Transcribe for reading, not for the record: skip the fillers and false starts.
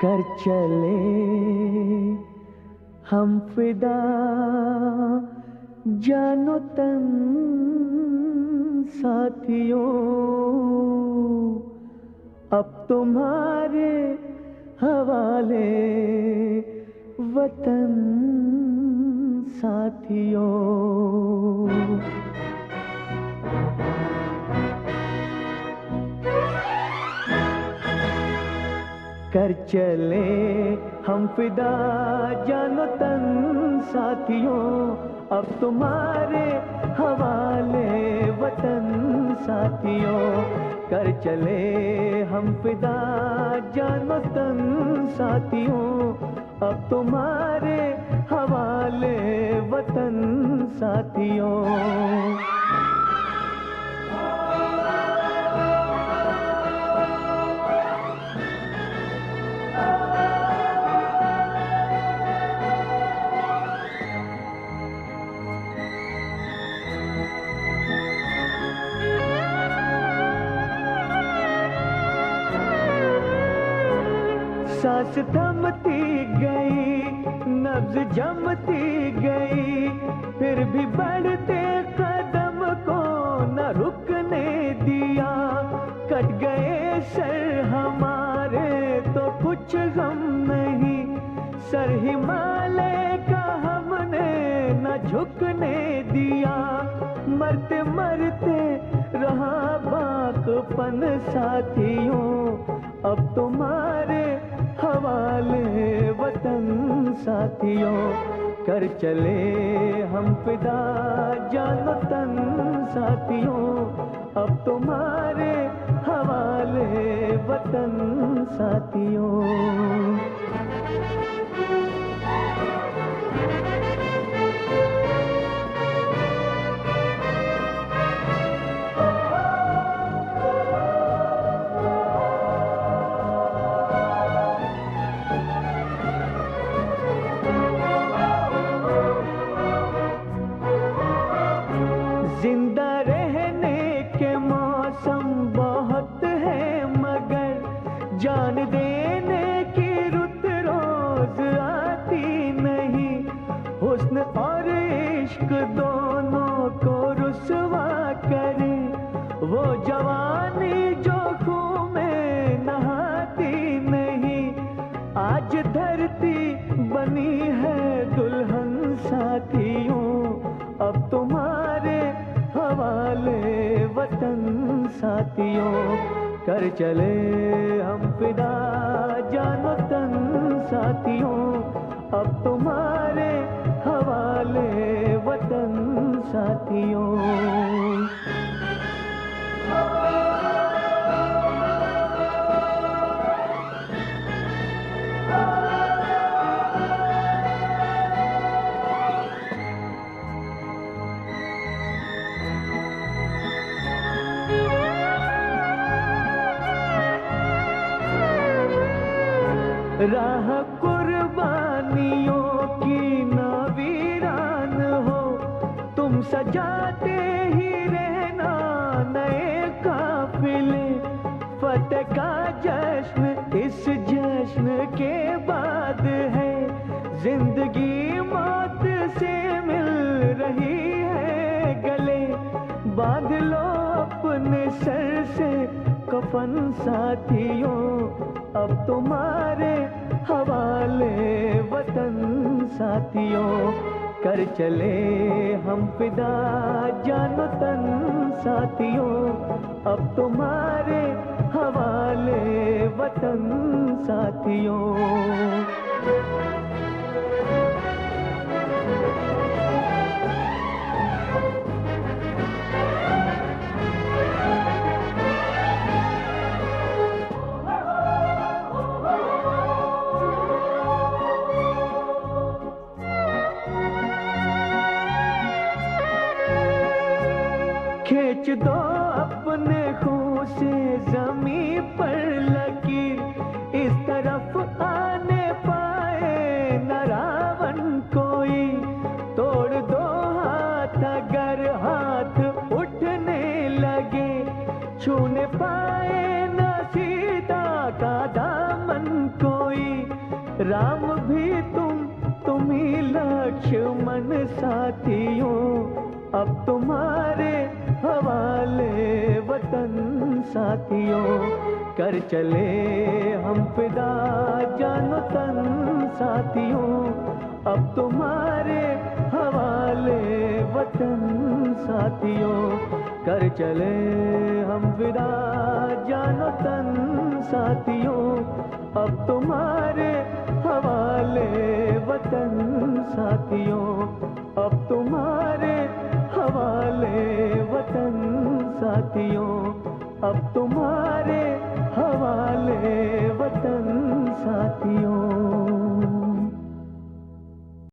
कर चले हम फिदा जानो तन साथियों, अब तुम्हारे हवाले वतन साथियों। कर चले हम फिदा जानो तन साथियों, अब तुम्हारे हवाले वतन साथियों। कर चले हम फिदा जानो तन साथियों, अब तुम्हारे हवाले वतन साथियों। सांस थमती गई, नब्ज जमती गई, फिर भी बढ़ते कदम को न रुकने दिया। कट गए सर हमारे तो कुछ गम नहीं, सर हिमालय का हमने न झुकने दिया। मरते मरते रहा बाकपन साथियों, अब तुम्हारे हवाले वतन साथियों। कर चले हम फिदा जानो तन साथियों, अब तुम्हारे हवाले वतन साथियों। जिंदा रहने के मौसम बहुत है, मगर जान देने की रुत रोज आती नहीं। हुस्न और इश्क दोनों को रुसवा करे, वो जवानी जो खून में नहाती नहीं। आज धरती बनी है दुल्हन साथियों, अब तुम्हारे हवाले वतन साथियों। कर चले हम फिदा जानो तन साथियों, अब तुम्हारे हवाले वतन साथियों। राह कुर्बानियों की ना वीरान हो, तुम सजाते ही रहना नए काफिले। फतेह का जश्न इस जश्न के बाद है, जिंदगी मौत से मिल रही है गले। बांध लो अपने सर से कफन साथियों, अब तुम्हारे हवाले वतन साथियों। कर चले हम फिदा जानो तन साथियों, अब तुम्हारे हवाले वतन साथियों। खींच दो अपने खून से जमीन पर लकीर, इस तरफ आने पाए न रावण कोई। तोड़ दो हाथ अगर हाथ उठने लगे, छूने पाए न सीता का दामन कोई। राम भी तुम ही लक्ष्मण साथियों, अब तुम्हारे हवाले वतन साथियों। कर चले हम फिदा जानो तन साथियों, अब तुम्हारे हवाले वतन साथियों। कर चले हम फिदा जानो तन साथियों, अब तुम्हारे हवाले वतन साथियों, अब तुम्हारे हवाले वतन साथियों, अब तुम्हारे